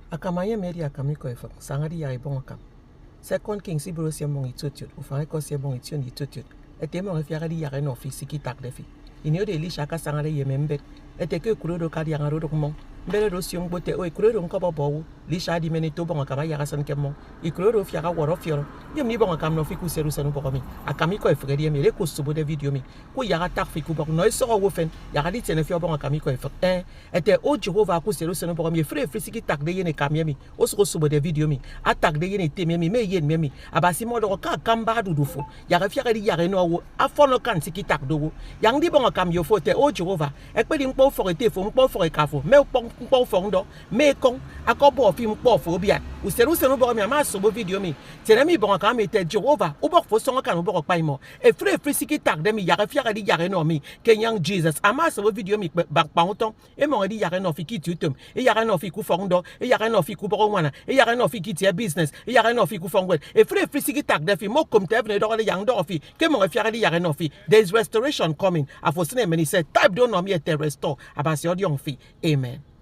Akam aye meri akam iko efak sangari ya ibon akam. Second King si bro siya mong itutut ufare ko siya mong itun itutut. Ete mo ngefiagari ya no fi siki tak defi. Ini ode li shaka sangare ye membet. Ete ke kurodo kadi yang aro mong. Mbele do siong bote o kurodo nkobo bowu. Li shadi meni to bon akam ya kasan kemong. Ikurodo fiaga woro fioro. Yem ni bon akam no fi ku seru sanu bokomi. Akam iko efak di me le ko subo de video mi. Ku ya tak fi ku bok no so wo fen. Ya kadi tene fi bon akam iko efak. Ete o Jehovah ku seru sanu bokomi free siki tak de ye ne kamye mi. O so subo de video mi. Atak de ye ne teme mi me yen mi. Abasi mo do ka kamba dudufo. Ya ga fiaga di ya no wo afono kan siki tak do. Yang di bon akam yo fote o Jehovah. Ekpe di mpo fo te fo mpo fo kafo. Me mpo fo ndo. Me kon akobo fi mpo fo bia. U seru sanu bokomi ama subo video mi. Tene mi bon akam ete Jehovah. U bok fo songa kan u bok pa imo. E free siki tak de mi ya ga fiaga di ya no mi. Kenyang Jesus ama subo video mi bak pa uton. E mo di ya no fi kiti utum. E ya no fi ku fo ndo. E ya no fi ku boko wana. E ya no fi kiti business. E ya no fi ku fo ngwe. E free siki tak de fi mo kom te evne do yang do fi. Ke mo fiaga di ya no fi. There is restoration coming. Afosine many said type don't know me te restore. Abasi odi on fi. Amen.